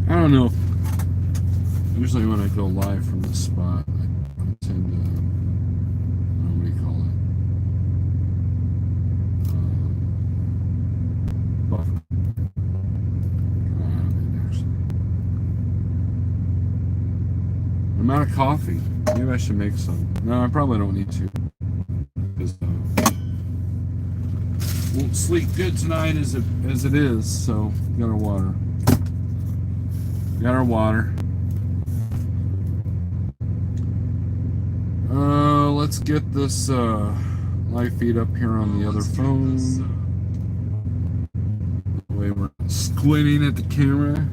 I don't know. Usually when I go live from this spot, I tend to, what do you call it? Buffer. I'm out of coffee. Maybe I should make some. No, I probably don't need to. Because won't sleep good tonight as it is. So got our water. Got our water. Let's get this live feed up here on the other phone. The way we're squinting at the camera.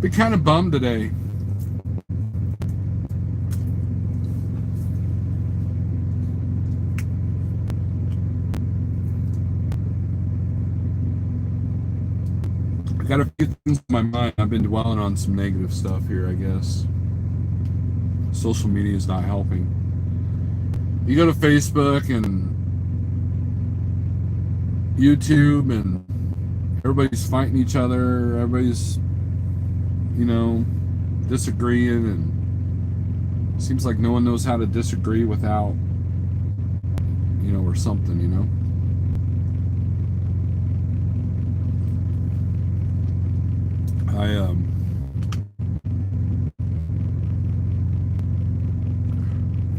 Been kind of bummed today. I got a few things in my mind. I've been dwelling on some negative stuff here, I guess. Social media is not helping. You go to Facebook and YouTube and everybody's fighting each other. Everybody's, disagreeing, and it seems like no one knows how to disagree without, or something,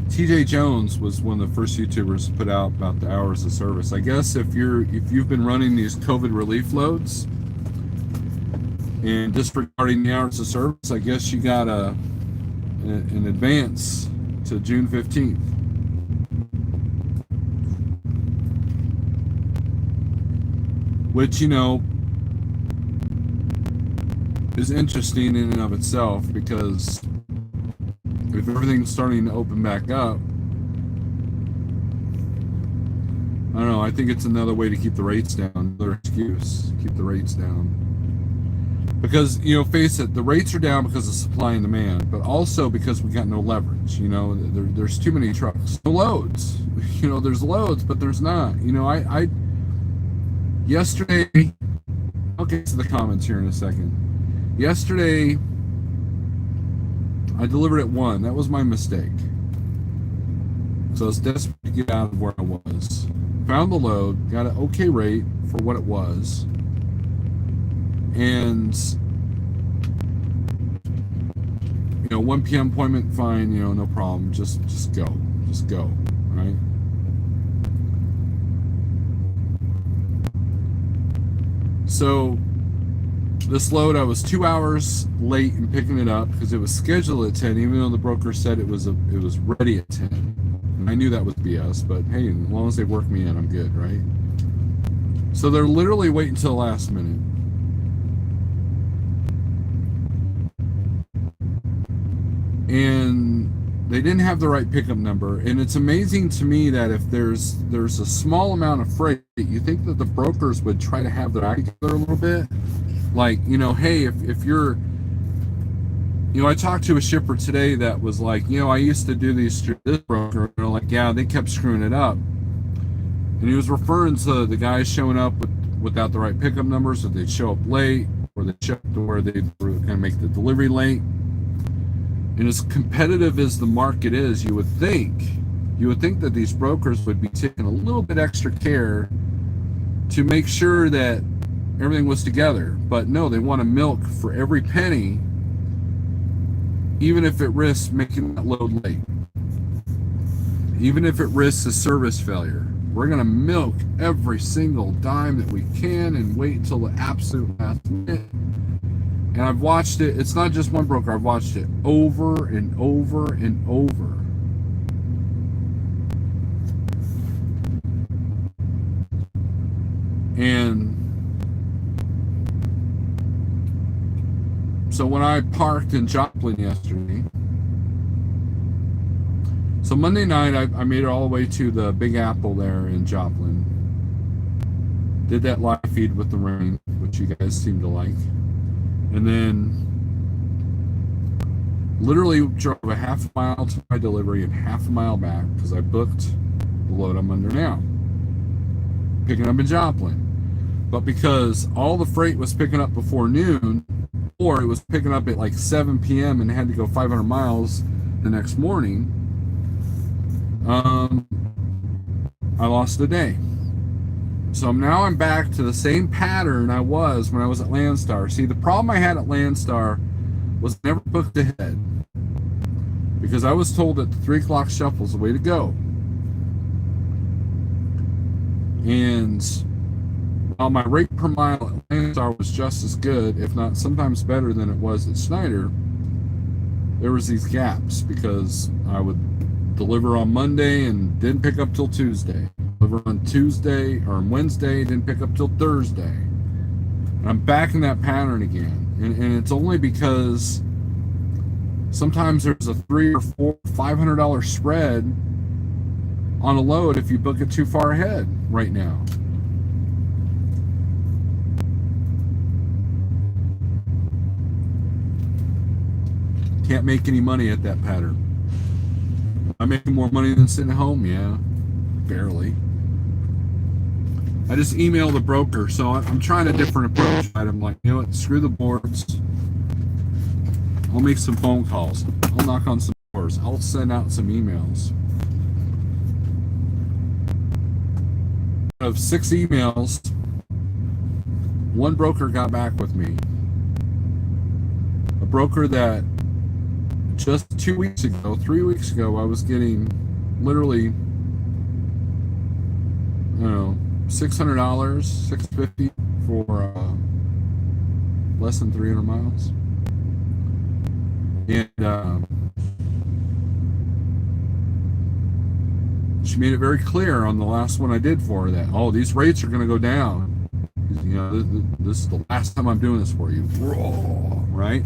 TJ Jones was one of the first YouTubers to put out about the hours of service. I guess if you've been running these COVID relief loads and disregarding the hours of service, I guess you got an advance to June 15th. Which, is interesting in and of itself, because if everything's starting to open back up, I don't know, I think it's another way to keep the rates down, another excuse, keep the rates down. Because, face it, the rates are down because of supply and demand, but also because we got no leverage. There's too many trucks. No loads. There's loads, but there's not. Yesterday, I'll get to the comments here in a second. Yesterday, I delivered at 1. That was my mistake. So I was desperate to get out of where I was. Found the load, got an okay rate for what it was. And, 1 p.m. appointment, fine, no problem. Just go. Just go, right? So this load, I was 2 hours late in picking it up because it was scheduled at 10, even though the broker said it was ready at 10. And I knew that was BS, but hey, as long as they work me in, I'm good, right? So they're literally waiting until the last minute. And they didn't have the right pickup number. And it's amazing to me that if there's a small amount of freight, you think that the brokers would try to have their act together a little bit. Like, hey, if you're, I talked to a shipper today that was like, I used to do these through this broker. And like, yeah, they kept screwing it up. And he was referring to the guys showing up without the right pickup numbers, or they'd show up late, or they'd show up to where they were going to make the delivery late. And as competitive as the market is, you would think that these brokers would be taking a little bit extra care to make sure that everything was together. But no, they want to milk for every penny, even if it risks making that load late. Even if it risks a service failure. We're going to milk every single dime that we can and wait until the absolute last minute. And I've watched it. It's not just one broker. I've watched it over and over and over. And so when I parked in Joplin yesterday, so Monday night I made it all the way to the Big Apple there in Joplin. Did that live feed with the rain, which you guys seem to like. And then literally drove a half mile to my delivery and half a mile back because I booked the load I'm under now. Picking up in Joplin. But because all the freight was picking up before noon, or it was picking up at like 7 p.m. and had to go 500 miles the next morning, I lost a day. So now I'm back to the same pattern I was when I was at Landstar. See, the problem I had at Landstar was never booked ahead, because I was told that the 3 o'clock shuffle is the way to go. And while my rate per mile at Landstar was just as good, if not sometimes better than it was at Schneider, there was these gaps because I would deliver on Monday and didn't pick up till Tuesday. Deliver on Tuesday or on Wednesday, didn't pick up till Thursday. And I'm back in that pattern again. And it's only because sometimes there's a $300 or $500 spread on a load if you book it too far ahead right now. Can't make any money at that pattern. I'm making more money than sitting at home, yeah. Barely. I just emailed the broker, so I'm trying a different approach. I'm like, you know what, screw the boards. I'll make some phone calls. I'll knock on some doors. I'll send out some emails. Of 6 emails, 1 broker got back with me. A broker that just 2 weeks ago, 3 weeks ago, I was getting literally, I don't know, $600, $650 for less than 300 miles. And she made it very clear on the last one I did for her that, oh, these rates are going to go down. You know, this is the last time I'm doing this for you. Right?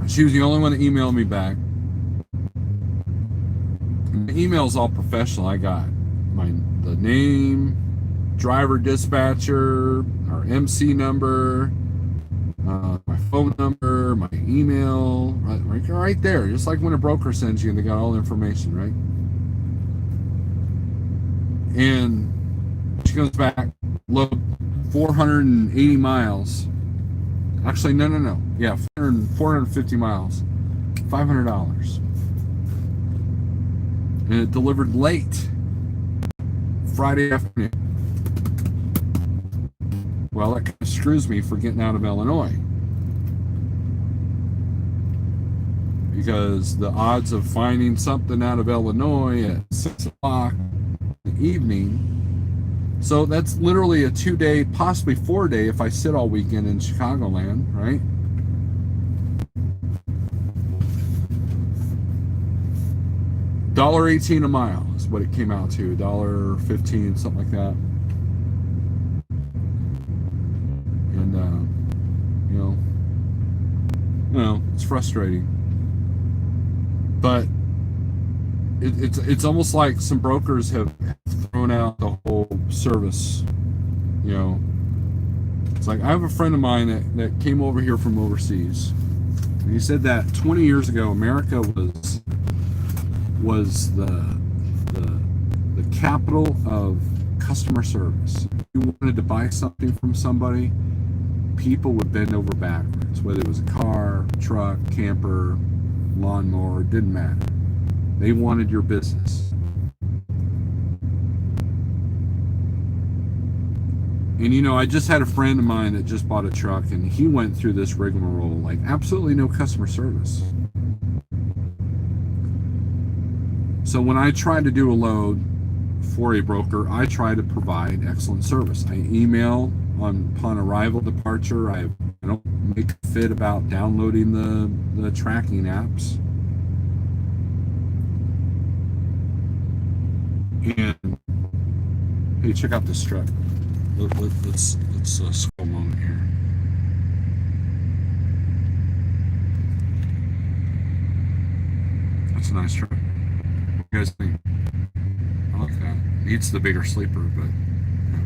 She was the only one that emailed me back. The email's all professional. I got the name, driver dispatcher, our MC number, my phone number, my email, right there. Just like when a broker sends you and they got all the information, right? And she comes back, load 480 miles. Actually, no. Yeah, 450 miles, $500. And it delivered late Friday afternoon. Well, that kind of screws me for getting out of Illinois, because the odds of finding something out of Illinois at 6 o'clock in the evening. So that's literally a 2-day, possibly 4-day if I sit all weekend in Chicagoland, right? $1.18 a mile is what it came out to. $1.15, something like that. And you know, it's frustrating. But it's almost like some brokers have thrown out the whole service. You know, it's like I have a friend of mine that came over here from overseas, and he said that 20 years ago America was the capital of customer service. If you wanted to buy something from somebody, people would bend over backwards, whether it was a car, truck, camper, lawnmower, it didn't matter. They wanted your business. And you know, I just had a friend of mine that just bought a truck, and he went through this rigmarole, like absolutely no customer service. So when I try to do a load for a broker, I try to provide excellent service. I email upon arrival, departure. I don't make a fit about downloading the tracking apps. And hey, check out this truck. Let's scroll a moment here. That's a nice truck. What do you guys think? I like that. Needs the bigger sleeper, but yeah.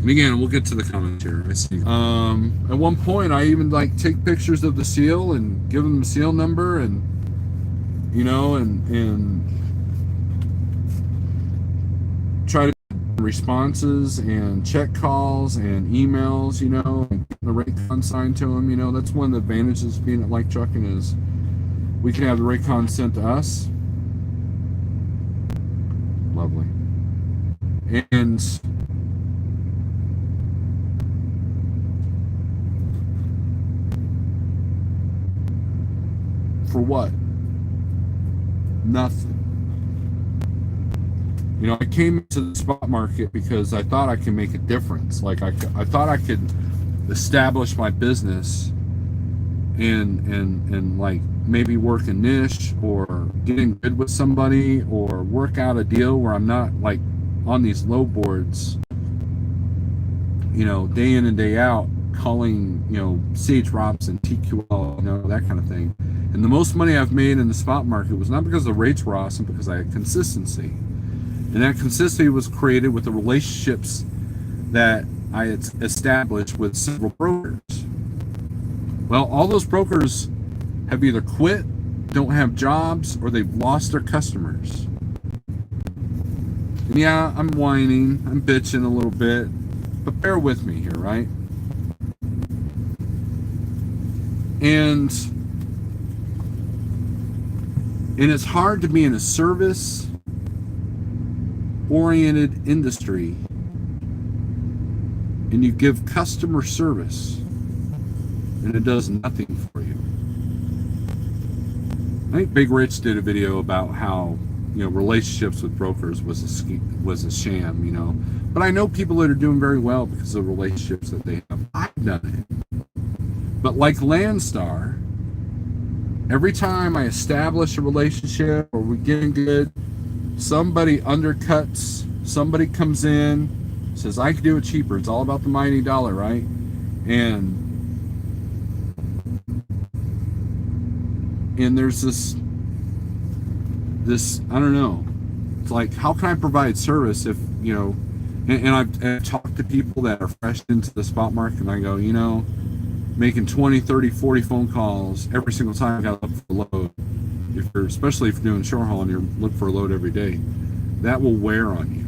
And again, we'll get to the comments here. I see. At one point, I even like take pictures of the seal and give them the seal number, and you know, and try to responses and check calls and emails, you know, and getting the rate consigned to them. You know, that's one of the advantages of being at Like Trucking is we can have the rate con sent to us. Lovely. And for what? Nothing. You know, I came into the spot market because I thought I could make a difference. Like I thought I could establish my business and like maybe work a niche or get in good with somebody or work out a deal where I'm not like on these low boards, you know, day in and day out calling, you know, CH Robson, TQL, you know, that kind of thing. And the most money I've made in the spot market was not because the rates were awesome, because I had consistency. And that consistency was created with the relationships that I had established with several brokers. Well, all those brokers have either quit, don't have jobs, or they've lost their customers. And yeah, I'm whining, I'm bitching a little bit, but bear with me here, right? And it's hard to be in a service-oriented industry and you give customer service and it does nothing for you. I think Big Rich did a video about how, you know, relationships with brokers was a sham, you know. But I know people that are doing very well because of relationships that they have. I've done it. But like Landstar, every time I establish a relationship or we're getting good, somebody undercuts, somebody comes in, says, I can do it cheaper. It's all about the mighty dollar, right? And there's this, I don't know. It's like, how can I provide service if, you know, and I've talked to people that are fresh into the spot market and I go, you know, making 20, 30, 40 phone calls every single time I got to look for a load. Especially if you're doing short haul and you're looking for a load every day, that will wear on you.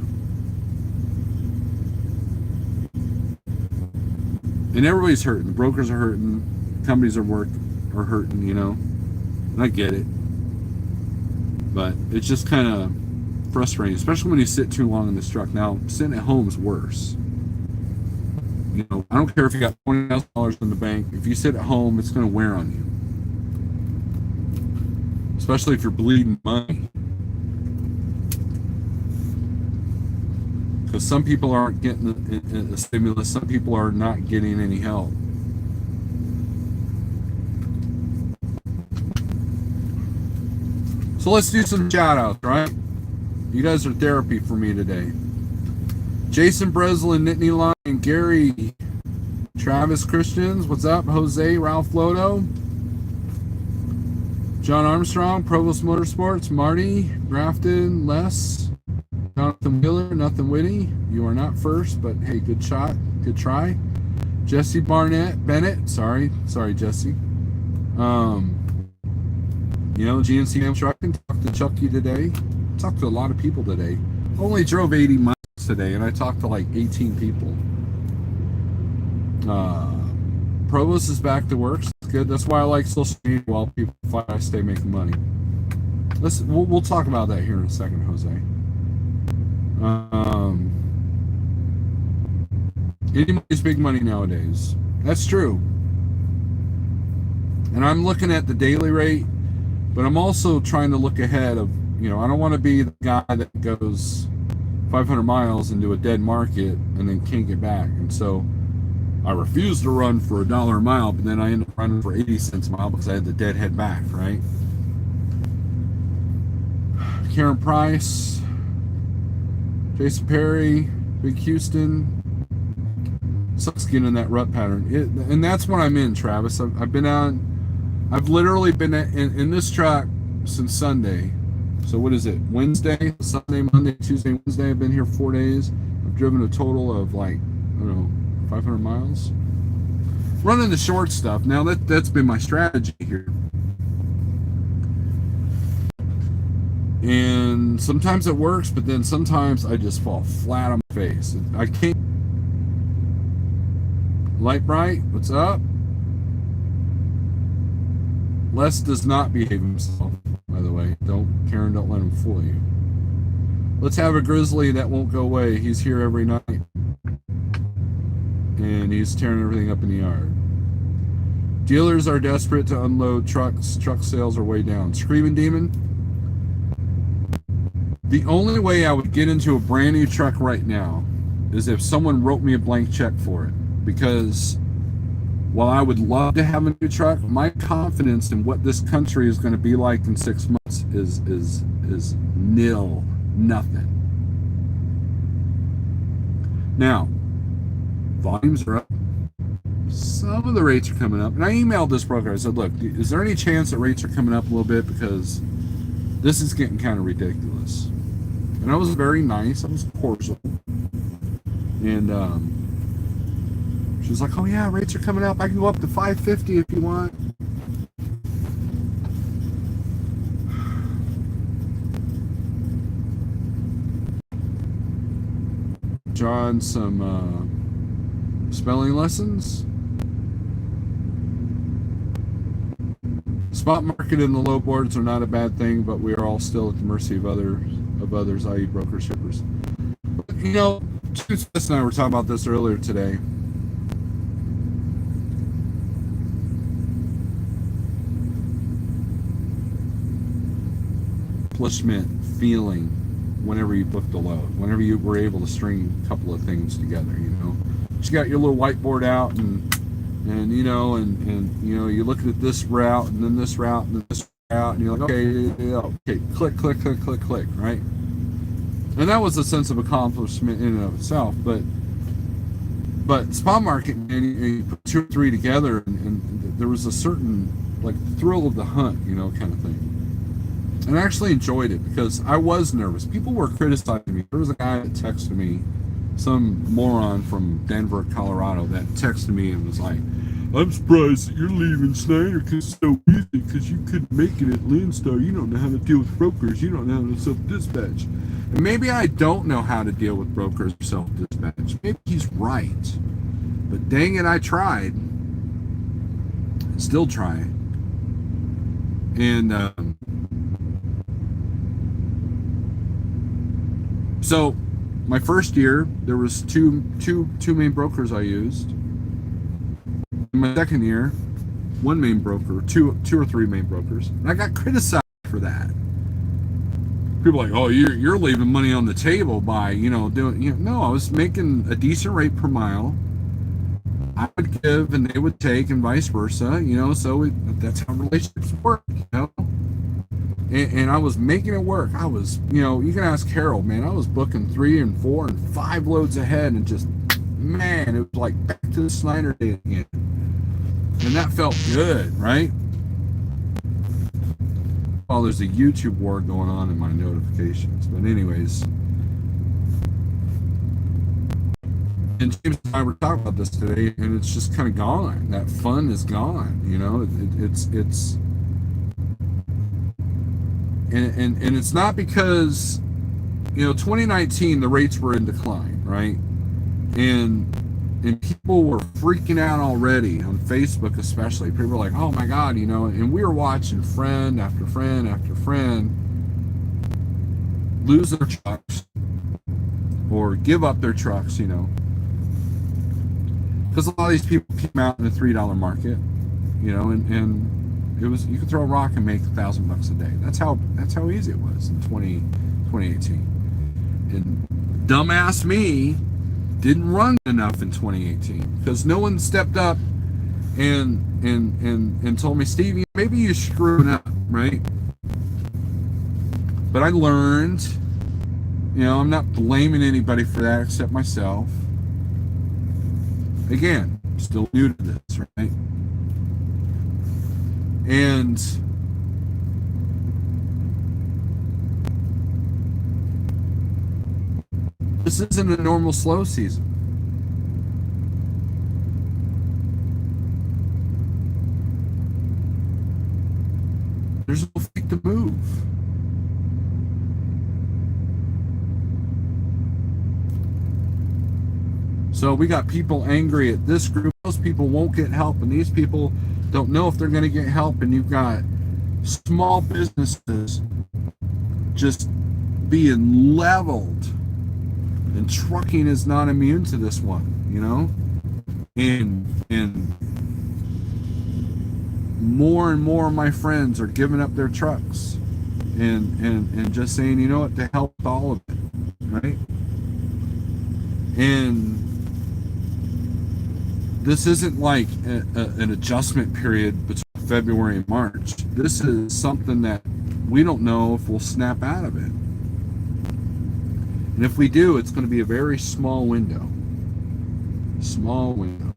And everybody's hurting. The brokers are hurting. Companies are hurting, you know. And I get it. But it's just kind of frustrating, especially when you sit too long in this truck. Now, sitting at home is worse. You know, I don't care if you got $20,000 in the bank. If you sit at home, it's going to wear on you. Especially if you're bleeding money. Because some people aren't getting a stimulus. Some people are not getting any help. So let's do some shout outs, right? You guys are therapy for me today. Jason Breslin, Nittany Lion, Gary, Travis Christians, what's up? Jose, Ralph Lodo, John Armstrong, Provost Motorsports, Marty, Grafton, Les, Jonathan Wheeler, Nothing Witty. You are not first, but hey, good shot, good try. Jesse Barnett, Bennett, sorry Jesse. You know, GNC Am Trucking, talked to Chucky today. Talked to a lot of people today. Only drove 80 miles today, and I talked to like 18 people. Provost is back to work. So it's good. That's why I like social media while people fight. I stay making money. We'll talk about that here in a second, Jose. Anybody's big money nowadays. That's true. And I'm looking at the daily rate, but I'm also trying to look ahead of, you know, I don't want to be the guy that goes 500 miles into a dead market and then can't get back. And so I refuse to run for $1 a mile, but then I end up running for 80 cents a mile because I had the deadhead back, right? Karen Price, Jason Perry, Big Houston. Sucks getting in that rut pattern. And that's what I'm in, Travis. I've literally been in this truck since Sunday. So what is it? Wednesday, Sunday, Monday, Tuesday, Wednesday. I've been here 4 days. I've driven a total of like, I don't know, 500 miles. Running the short stuff. Now that's been my strategy here. And sometimes it works, but then sometimes I just fall flat on my face. I can't. Light Bright, what's up? Les does not behave himself, by the way. Karen, don't let him fool you. Let's have a grizzly that won't go away. He's here every night. And he's tearing everything up in the yard. Dealers are desperate to unload trucks. Truck sales are way down. Screaming Demon. The only way I would get into a brand new truck right now is if someone wrote me a blank check for it. Because while I would love to have a new truck, my confidence in what this country is going to be like in 6 months is nil. Nothing. Now, volumes are up. Some of the rates are coming up. And I emailed this broker. I said, look, is there any chance that rates are coming up a little bit? Because this is getting kind of ridiculous. And I was very nice. I was cordial. And she was like, oh yeah, rates are coming up. I can go up to $550 if you want. John, some spelling lessons. Spot market and the low boards are not a bad thing, but we are all still at the mercy of others, i.e. brokers, shippers. You know, Smith and I were talking about this earlier today. Accomplishment feeling whenever you booked a load, whenever you were able to string a couple of things together, you know. You got your little whiteboard out and you know, and you know, you're looking at this route and then this route and then this route, and you're like, okay, click, right? And that was a sense of accomplishment in and of itself. But spot market, and you put 2 or 3 together, and there was a certain like thrill of the hunt, you know, kind of thing. And I actually enjoyed it because I was nervous. People were criticizing me. There was a guy that texted me, some moron from Denver, Colorado, that texted me and was like, I'm surprised that you're leaving Schneider because it's so easy, because you couldn't make it at Landstar. You don't know how to deal with brokers. You don't know how to self-dispatch. And maybe I don't know how to deal with brokers or self-dispatch. Maybe he's right. But dang it, I tried. And still try. And so my first year, there was two main brokers I used. In my second year, 1 main broker, two or 3 main brokers, and I got criticized for that. People are like, oh, you're leaving money on the table by, you know, doing, you know. No, I was making a decent rate per mile. I would give and they would take, and vice versa, you know. So that's how relationships work, you know. And I was making it work. I was, you know, you can ask Harold, man. I was booking 3 and 4 and 5 loads ahead, and just, man, it was like back to the Schneider day again. And that felt good, right? Oh, there's a YouTube war going on in my notifications. But anyways, and James and I were talking about this today, and it's just kind of gone. That fun is gone, you know. It's and it's not because, you know, 2019 the rates were in decline, right? And people were freaking out already on Facebook, especially. People were like, oh my God, you know, and we were watching friend after friend after friend lose their trucks or give up their trucks, you know, because a lot of these people came out in the $3 market, you know, and it was, you could throw a rock and make $1,000 a day. That's how easy it was in 2018. And dumbass me didn't run enough in 2018 because no one stepped up and told me, Steve, maybe you're screwing up, right? But I learned, you know, I'm not blaming anybody for that except myself. Again, still new to this, right? And this isn't a normal slow season. There's no fake to move. So we got people angry at this group. Those people won't get help, and these people don't know if they're going to get help. And you've got small businesses just being leveled, and trucking is not immune to this one, you know. And more and more of my friends are giving up their trucks and just saying, you know what, to help with all of it, right? And this isn't like an adjustment period between February and March. This is something that we don't know if we'll snap out of it. And if we do, it's going to be a very small window. Small window.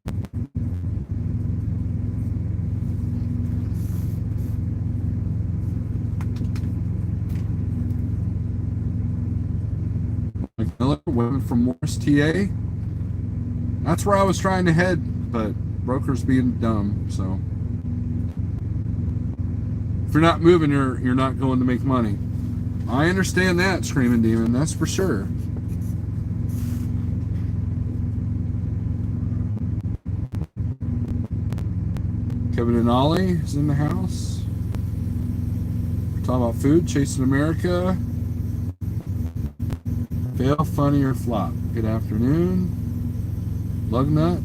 Miller, women from Morris, TA. That's where I was trying to head, but brokers being dumb. So if you're not moving, you're not going to make money. I understand that, Screaming Demon. That's for sure. Kevin and Ollie is in the house. We're talking about food, Chasing America. Fail, funny, or flop. Good afternoon. Lugnut.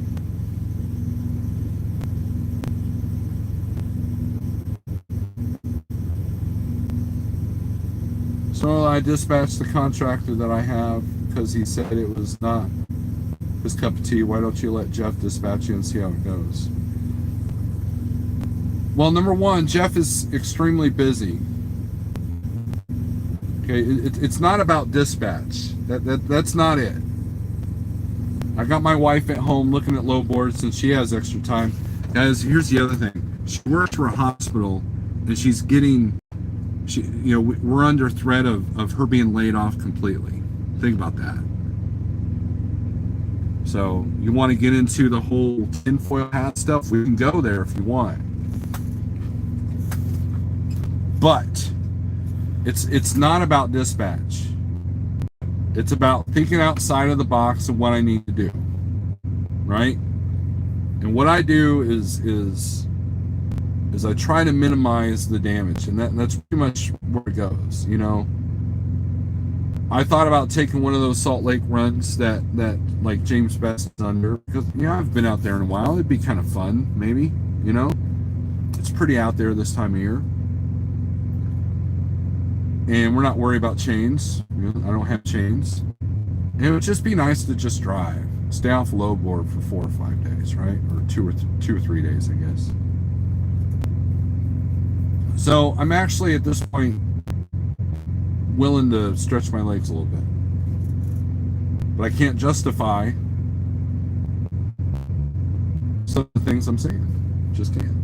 So I dispatched the contractor that I have because he said it was not his cup of tea. Why don't you let Jeff dispatch you and see how it goes? Well, number one, Jeff is extremely busy. Okay, it's not about dispatch. That's not it. I got my wife at home looking at low boards since she has extra time. Guys, here's the other thing. She works for a hospital, and she's getting, we're under threat of her being laid off completely. Think about that. So you want to get into the whole tinfoil hat stuff? We can go there if you want. But it's not about dispatch. It's about thinking outside of the box of what I need to do, right? And what I do is I try to minimize the damage, and that's pretty much where it goes. You know, I thought about taking one of those Salt Lake runs that like James Best is under, because I've been out there in a while. It'd be kind of fun, maybe. It's pretty out there this time of year. And we're not worried about chains. I don't have chains. And it would just be nice to just drive. Stay off low board for 4 or 5 days, right? Or two or 3 days, I guess. So I'm actually at this point willing to stretch my legs a little bit. But I can't justify some of the things I'm saying. Just can't.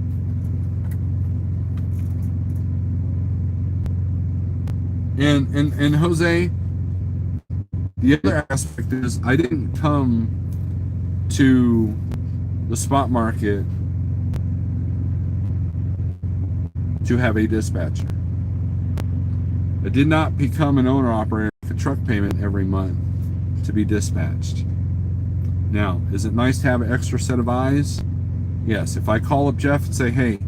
And Jose, the other aspect is I didn't come to the spot market to have a dispatcher. I did not become an owner operator with a truck payment every month to be dispatched. Now, is it nice to have an extra set of eyes? Yes. If I call up Jeff and say, hey,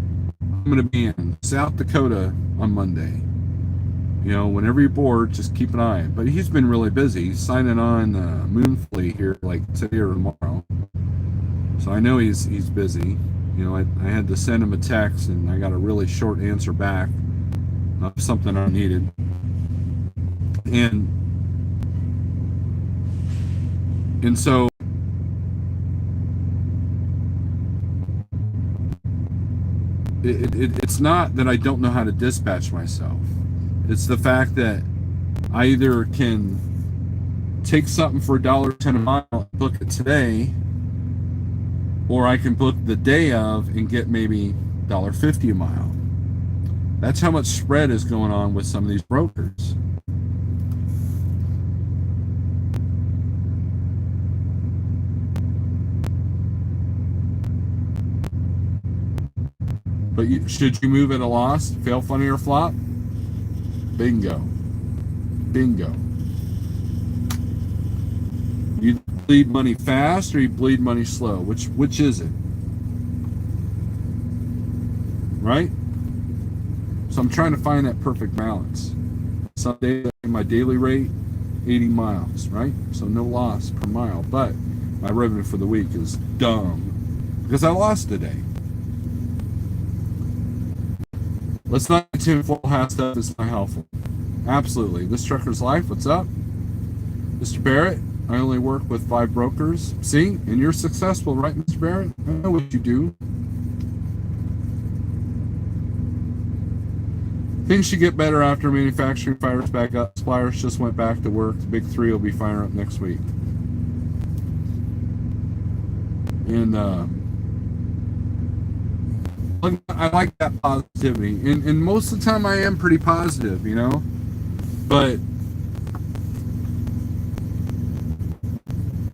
I'm going to be in South Dakota on Monday. Whenever you're bored, just keep an eye. But he's been really busy. He's signing on Moonfleet here like today or tomorrow. So I know he's busy. I had to send him a text, and I got a really short answer back of something I needed. And so it's not that I don't know how to dispatch myself. It's the fact that I either can take something for $1.10 a mile and book it today, or I can book the day of and get maybe $1.50 a mile. That's how much spread is going on with some of these brokers. But should you move at a loss, fail, funny, or flop? Bingo. You bleed money fast or you bleed money slow. Which is it? Right? So I'm trying to find that perfect balance. Some days my daily rate 80 miles, right? So no loss per mile, but my revenue for the week is dumb because I lost a day. Let's not get too full half stuff is not helpful. Absolutely. This trucker's life, what's up? Mr. Barrett, I only work with 5 brokers. See? And you're successful, right, Mr. Barrett? I know what you do. Things should get better after manufacturing fires back up. Suppliers just went back to work. The big 3 will be firing up next week. And I like that positivity. And most of the time I am pretty positive, you know? But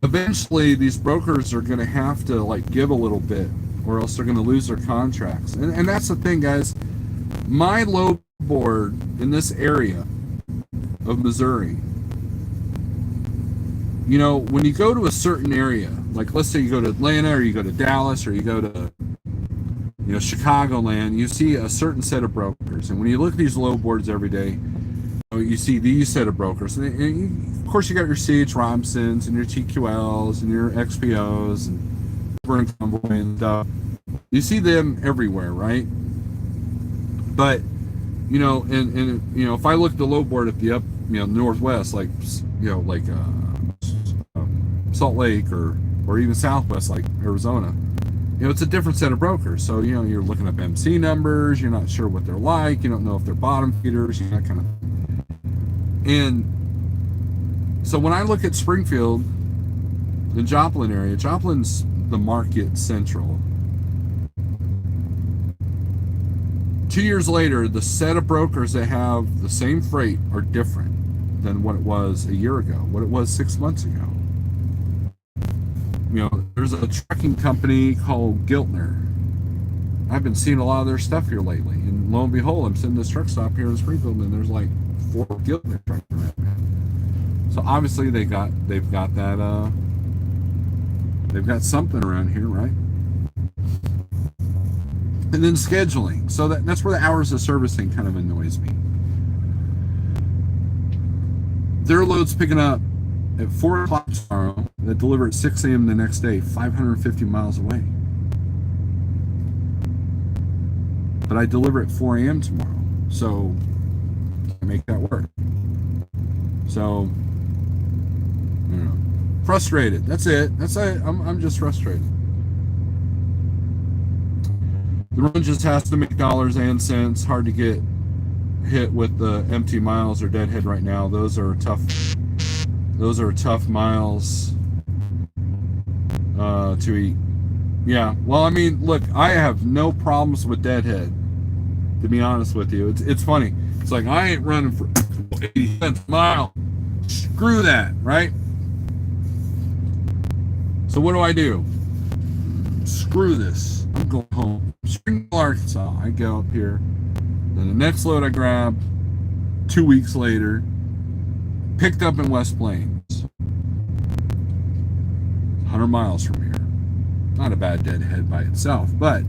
eventually these brokers are going to have to like give a little bit or else they're going to lose their contracts. And that's the thing, guys. My low board in this area of Missouri, you know, when you go to a certain area, like let's say you go to Atlanta or you go to Dallas or you go to, you know, Chicagoland, you see a certain set of brokers. And when you look at these low boards every day, you see these set of brokers. And of course, you got your C.H. Robinsons and your TQLs and your XPOs and Convoy and stuff. You see them everywhere, right? But you know, and you know, if I look at the low board at the up, you know, northwest, like you know, like Salt Lake or even southwest, like Arizona, you know, it's a different set of brokers. So you know, you're looking up MC numbers, you're not sure what they're like, you don't know if they're bottom feeders, you know, that kind of. And so when I look at Springfield, the Joplin area, Joplin's the market central. 2 years later, the set of brokers that have the same freight are different than what it was a year ago, what it was 6 months ago. You know, there's a trucking company called Giltner. I've been seeing a lot of their stuff here lately, and lo and behold, I'm sitting in this truck stop here in Springfield, and there's like 4 Giltner trucks around. So obviously they've got that they've got something around here, right? And then scheduling. So that's where the hours of servicing kind of annoys me. Their load's picking up at 4 o'clock tomorrow that deliver at 6 a.m. the next day, 550 miles away. But I deliver at 4 a.m. tomorrow. So I make that work. So, you know, frustrated. That's it. I'm just frustrated. The run just has to make dollars and cents. Hard to get hit with the empty miles or deadhead right now. Those are tough miles to eat. Yeah. Well, I mean, look, I have no problems with deadhead. To be honest with you, it's funny. It's like I ain't running for 80 cents a mile. Screw that, right? So what do? Screw this. I'm going home. Springfield, Arkansas. I go up here. Then the next load I grab 2 weeks later, picked up in West Plains. 100 miles from here. Not a bad deadhead by itself, but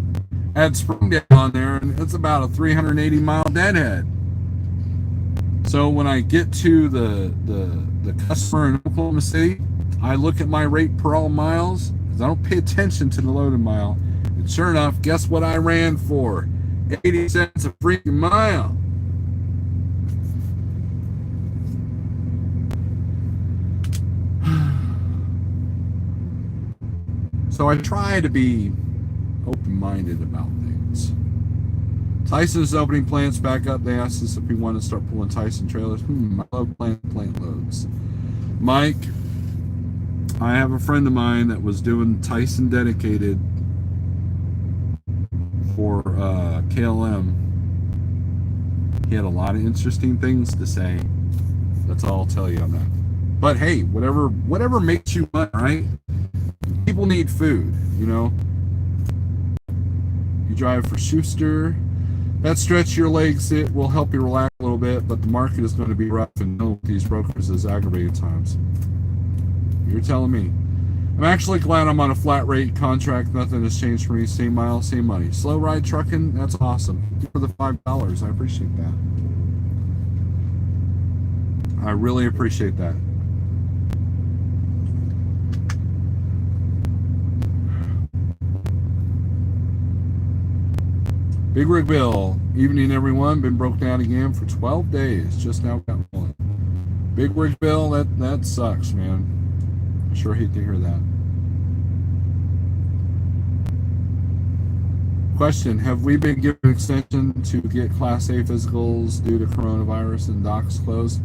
add Springdale on there, and it's about a 380 mile deadhead. So when I get to the customer in Oklahoma City, I look at my rate per all miles because I don't pay attention to the loaded mile. And sure enough, guess what I ran for? 80 cents a freaking mile. So I try to be open-minded about things. Tyson's opening plants back up. They asked us if we want to start pulling Tyson trailers. I love plant loads. Mike, I have a friend of mine that was doing Tyson dedicated for KLM. He had a lot of interesting things to say. That's all I'll tell you on that. But hey, whatever makes you money, right? People need food, you know. You drive for Schuster. That stretch your legs, it will help you relax a little bit, but the market is going to be rough, and no, these brokers is aggravated times. You're telling me. I'm actually glad I'm on a flat rate contract. Nothing has changed for me. Same miles, same money. Slow ride trucking, that's awesome. Thank you for the $5. I appreciate that. I really appreciate that. Big Rig Bill, evening everyone. Been broke down again for 12 days. Just now got one. Big Rig Bill, that sucks, man. I sure hate to hear that. Question, have we been given an extension to get Class A physicals due to coronavirus and docks closed?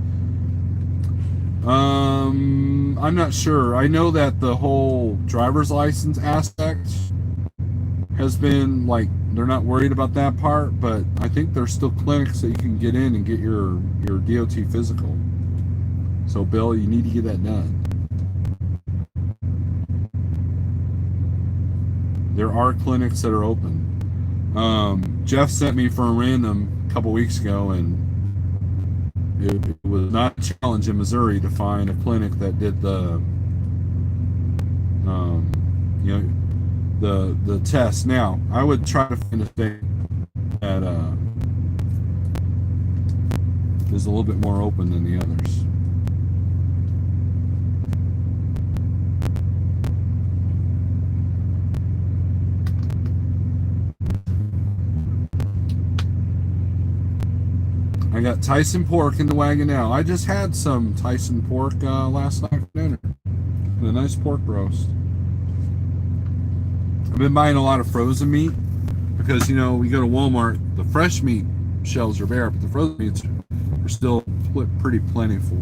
I'm not sure. I know that the whole driver's license aspect has been, like, they're not worried about that part, but I think there's still clinics that you can get in and get your DOT physical. So, Bill, you need to get that done. There are clinics that are open. Jeff sent me for a random a couple weeks ago, and it was not a challenge in Missouri to find a clinic that did the the test. Now, I would try to find a state that is a little bit more open than the others. I got Tyson pork in the wagon now. I just had some Tyson pork last night for dinner. And a nice pork roast. I've been buying a lot of frozen meat because, you know, we go to Walmart, the fresh meat shelves are bare, but the frozen meats are still pretty plentiful.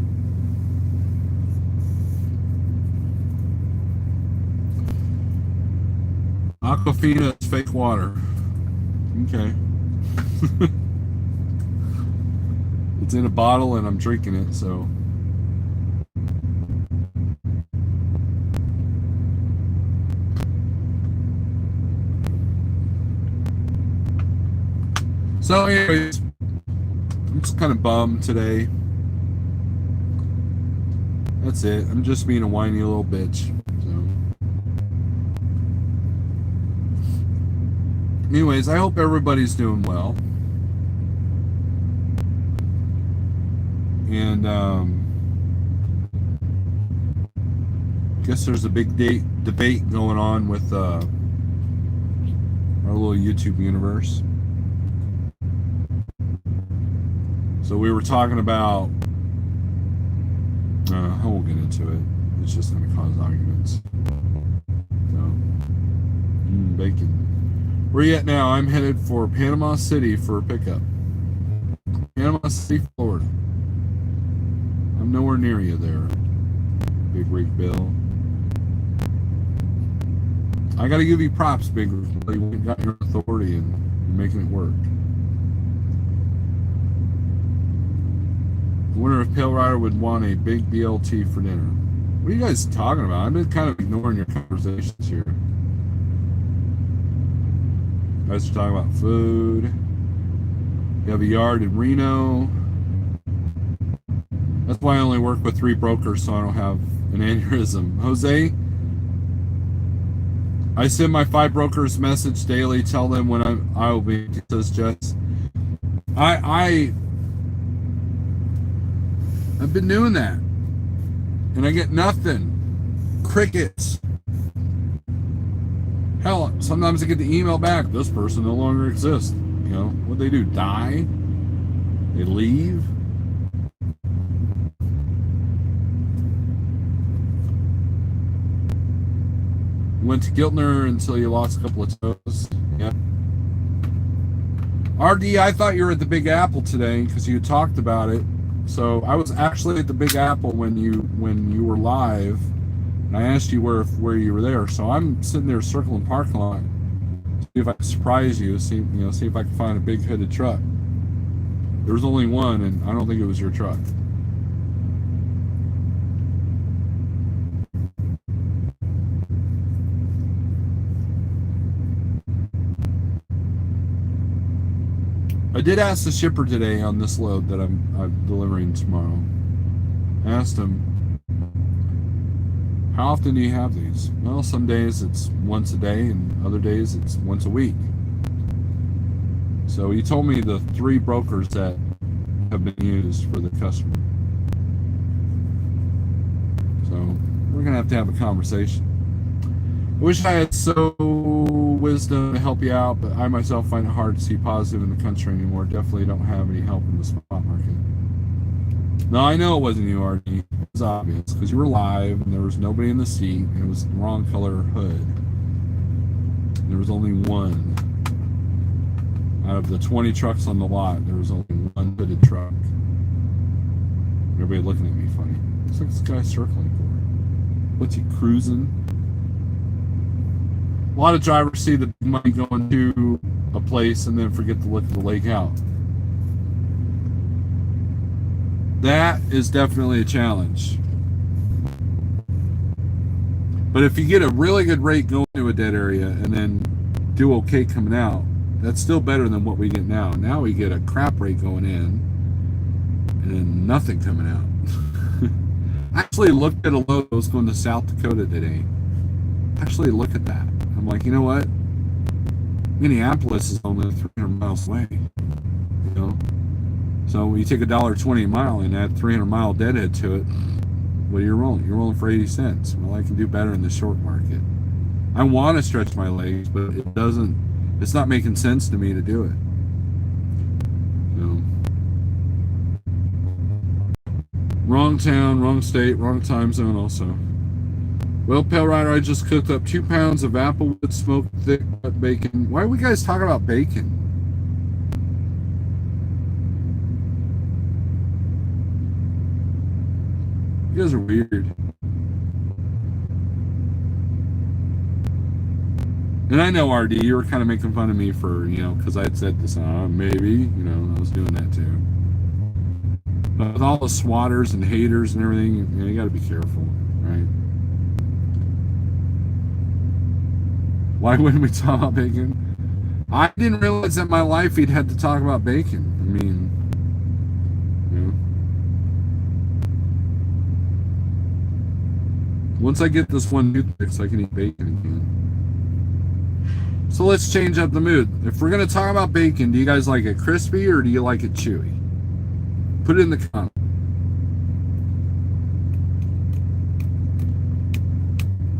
Aquafina is fake water. Okay. It's in a bottle and I'm drinking it, so. So anyways, I'm just kind of bummed today. That's it. I'm just being a whiny little bitch. So. Anyways, I hope everybody's doing well. And I guess there's a big debate going on with our little YouTube universe. So we were talking about, I won't get into it. It's just going to cause arguments. So, bacon. Where you at now? I'm headed for Panama City for a pickup. Panama City, Florida. I'm nowhere near you there, Big Rig Bill. I gotta give you props, Big Rig Bill. You got your authority and you're making it work. I wonder if Pale Rider would want a big BLT for dinner. What are you guys talking about? I've been kind of ignoring your conversations here. You guys are talking about food. You have a yard in Reno. That's why I only work with 3 brokers, so I don't have an aneurysm. Jose, I send my 5 brokers message daily. Tell them when I will be. Says Jess. I've been doing that, and I get nothing. Crickets. Hell, sometimes I get the email back. This person no longer exists. You know what they do? Die? They leave? Went to Giltner until you lost a couple of toes. Yeah. RD, I thought you were at the Big Apple today because you talked about it. So I was actually at the Big Apple when you were live, and I asked you where you were there. So I'm sitting there circling parking lot, see if I can surprise you. See if I can find a big hooded truck. There was only one, and I don't think it was your truck. I did ask the shipper today on this load that I'm delivering tomorrow. I asked him, How often do you have these? Well, some days it's once a day, and other days it's once a week. So he told me the 3 brokers that have been used for the customer. So we're gonna have to have a conversation. I wish I had so wisdom to help you out, but I myself find it hard to see positive in the country anymore. Definitely don't have any help in the spot market. No, I know it wasn't you, Artie. It was obvious because you were live and there was nobody in the seat and it was the wrong color hood. There was only one. Out of the 20 trucks on the lot, there was only one hooded truck. Everybody looking at me funny. Looks like this guy's circling for it. What's he, cruising? A lot of drivers see the money going to a place and then forget to look at the lake out. That is definitely a challenge. But if you get a really good rate going to a dead area and then do okay coming out, that's still better than what we get now. Now we get a crap rate going in and then nothing coming out. I actually looked at a load that was going to South Dakota today. Actually look at that. I'm like, you know what? Minneapolis is only 300 miles away. You know? So when you take $1.20 a mile and add 300-mile deadhead to it, what are you rolling? You're rolling for 80 cents. Well, I can do better in the short market. I want to stretch my legs, but it doesn't. It's not making sense to me to do it. So, wrong town, wrong state, wrong time zone also. Well, Pale Rider, I just cooked up 2 pounds of applewood smoked thick cut bacon. Why are we guys talking about bacon? You guys are weird. And I know, RD, you were kind of making fun of me for, because I had said this, maybe, I was doing that too. But with all the swatters and haters and everything, you got to be careful, right? Why wouldn't we talk about bacon? I didn't realize that in my life he'd had to talk about bacon. I mean, once I get this one tooth fixed, I can eat bacon again. So let's change up the mood. If we're going to talk about bacon, do you guys like it crispy or do you like it chewy? Put it in the comments.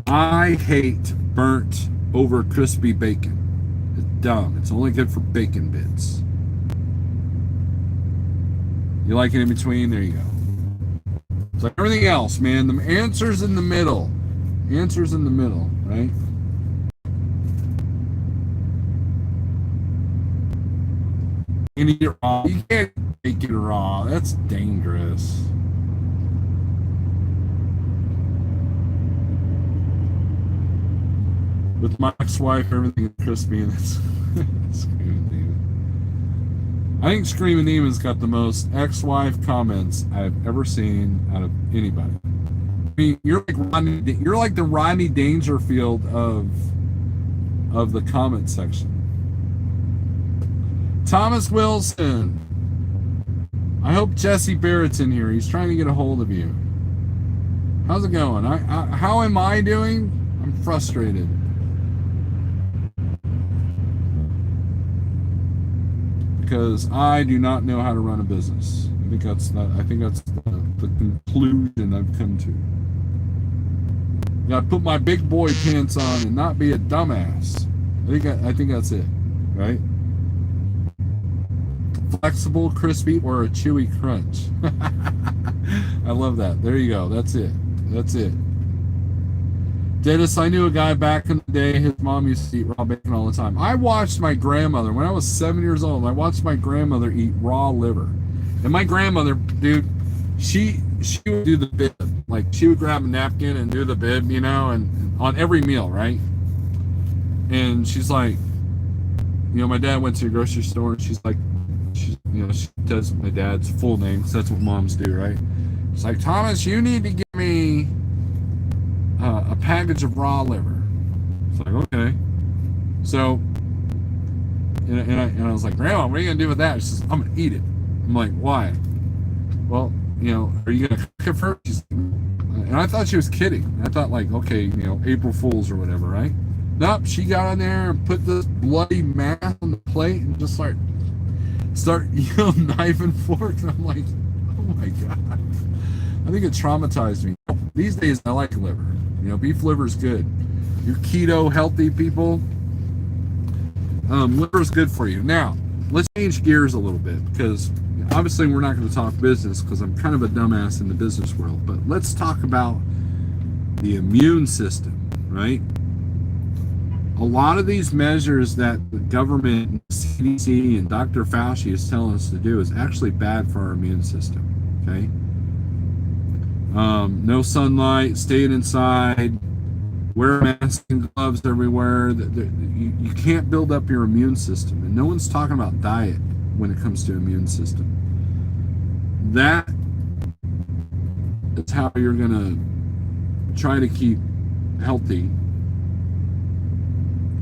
I hate burnt over crispy bacon. It's dumb. It's only good for bacon bits. You like it in between? There you go. It's like everything else, man. The answer's in the middle. Answer's in the middle, right? You can eat it raw. You can't make it raw. That's dangerous. With my ex-wife, everything is crispy and it's Screaming Demon. I think Screaming Demon's got the most ex-wife comments I've ever seen out of anybody. I mean, you're like the Rodney Dangerfield of the comment section. Thomas Wilson. I hope Jesse Barrett's in here. He's trying to get a hold of you. How's it going? How am I doing? I'm frustrated. Because I do not know how to run a business. I think that's the conclusion I've come to. You gotta put my big boy pants on and not be a dumbass. I think that's it, right? Flexible, crispy, or a chewy crunch. I love that. There you go. That's it. That's it. Dennis, I knew a guy back in the day, his mom used to eat raw bacon all the time. I watched my grandmother, when I was 7 years old, I watched my grandmother eat raw liver. And my grandmother, dude, she would do the bib. Like, she would grab a napkin and do the bib, and on every meal, right? And she's like, my dad went to the grocery store, and she's like, she does my dad's full name, because that's what moms do, right? It's like, Thomas, you need to give me a package of raw liver. It's like, okay. So, and I was like, Grandma, what are you gonna do with that? She says, I'm gonna eat it. I'm like, why? Well, are you gonna cook it first? She's like, And I thought she was kidding. I thought like, okay, you know, April Fools or whatever, right? Nope, she got on there and put this bloody mass on the plate and just start you know, knife and forks. I'm like, oh my God. I think it traumatized me. These days I like liver. You know, beef liver is good. You keto healthy people, liver is good for you. Now, let's change gears a little bit, because obviously we're not going to talk business because I'm kind of a dumbass in the business world, but let's talk about the immune system, right? A lot of these measures that the government, CDC, and Dr. Fauci is telling us to do is actually bad for our immune system, okay? No sunlight, staying inside, wear masks and gloves everywhere. You can't build up your immune system. And no one's talking about diet when it comes to immune system. That is how you're going to try to keep healthy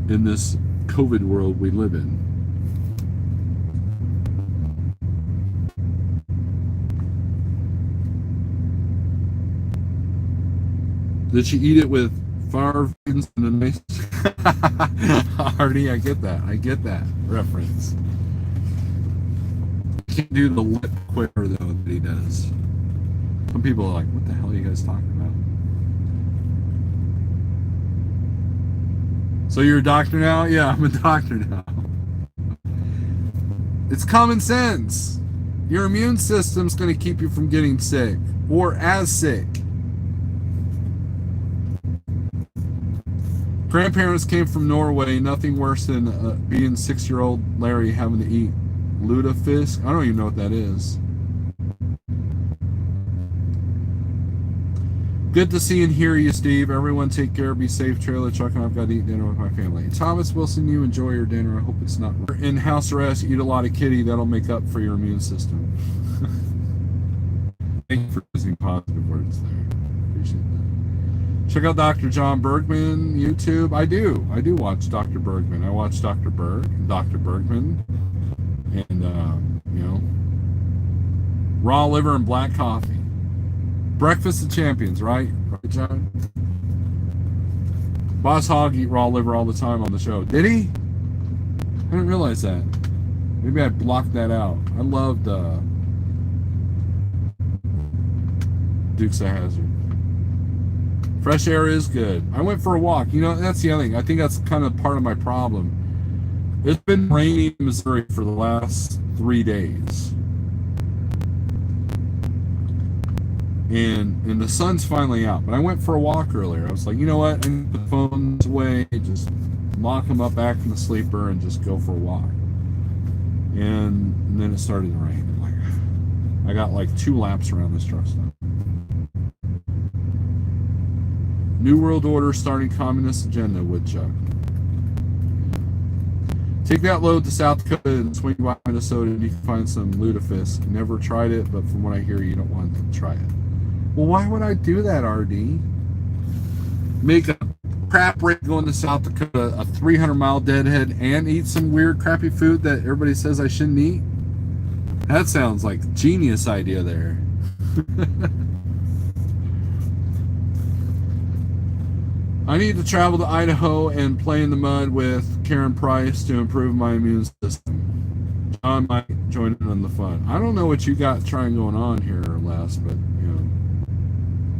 in this COVID world we live in. Did she eat it with fire and a nice Hardy? I get that reference. I can't do the lip quiver though that he does. Some people are like, what the hell are you guys talking about? So you're a doctor now? Yeah, I'm a doctor now. It's common sense. Your immune system's going to keep you from getting sick or as sick. Grandparents came from Norway. Nothing worse than being 6-year-old Larry having to eat lutefisk. I don't even know what that is. Good to see and hear you, Steve. Everyone take care. Be safe. Trailer truck, and I've got to eat dinner with my family. Thomas Wilson, you enjoy your dinner. I hope it's not in house arrest. Eat a lot of kitty. That'll make up for your immune system. Thank you for using positive words there. Appreciate that. Check out Dr. John Bergman YouTube. I do watch Dr. Bergman. I watch Dr. Bergman, and you know, raw liver and black coffee. Breakfast of champions, right? Right, John? Boss Hogg eat raw liver all the time on the show. Did he? I didn't realize that. Maybe I blocked that out. I loved Dukes of Hazzard. Fresh air is good. I went for a walk. You know, that's the other thing. I think that's kind of part of my problem. It's been raining in Missouri for the last 3 days. And the sun's finally out. But I went for a walk earlier. I was like, you know what? I need the phones away. Just lock them up back in the sleeper and just go for a walk. And then it started to rain. I'm like, I got like 2 laps around this truck stop. New World Order starting communist agenda, Woodchuck. Take that load to South Dakota and swing by Minnesota and you can find some lutefisk. Never tried it, but from what I hear, you don't want to try it. Well, why would I do that, RD? Make a crap rate going to South Dakota, a 300-mile deadhead, and eat some weird, crappy food that everybody says I shouldn't eat? That sounds like a genius idea there. I need to travel to Idaho and play in the mud with Karen Price to improve my immune system. John might join in on the fun. I don't know what you got trying going on here, Les, but you know,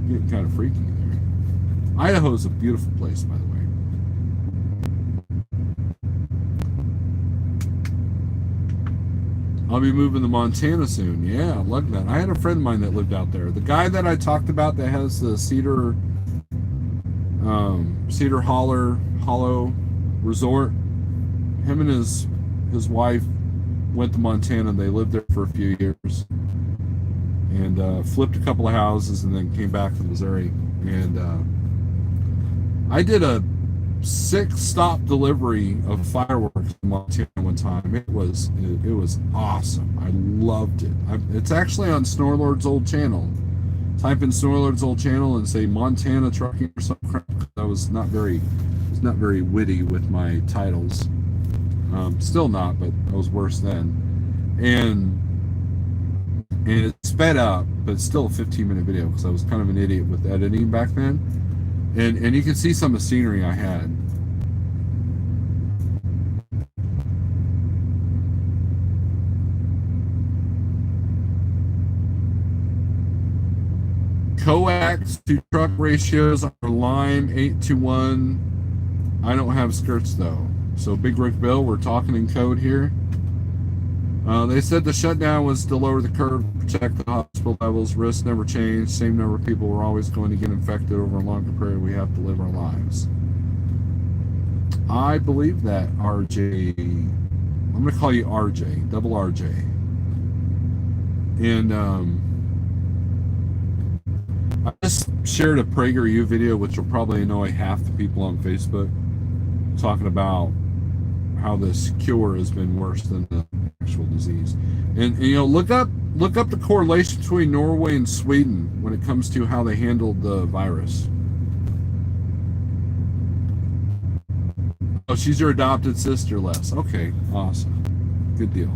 getting kind of freaky there. Idaho's a beautiful place, by the way. I'll be moving to Montana soon. Yeah, I love that. I had a friend of mine that lived out there. The guy that I talked about that has the Cedar Hollow Resort, him and his wife went to Montana. They lived there for a few years and flipped a couple of houses and then came back to Missouri. And I did a 6-stop delivery of fireworks in Montana one time. It was awesome. I loved it. It's actually on Snorlord's old channel. Type in Snorlord's old channel and say Montana trucking or some crap. I was not very witty with my titles. Still not, but I was worse then. And and it's sped up, but it's still a 15-minute video because I was kind of an idiot with editing back then. And you can see some of the scenery I had. Coax to truck ratios are Lime 8:1. I don't have skirts though. So Big Rick Bill, we're talking in code here. They said the shutdown was to lower the curve, protect the hospital levels. Risks never changed. Same number of people were always going to get infected over a longer period. We have to live our lives. I believe that, RJ. I'm going to call you RJ, double RJ. And I just shared a PragerU video, which will probably annoy half the people on Facebook, talking about how this cure has been worse than the actual disease. And you know, look up the correlation between Norway and Sweden when it comes to how they handled the virus. Oh, she's your adopted sister, Les. Okay, awesome. Good deal.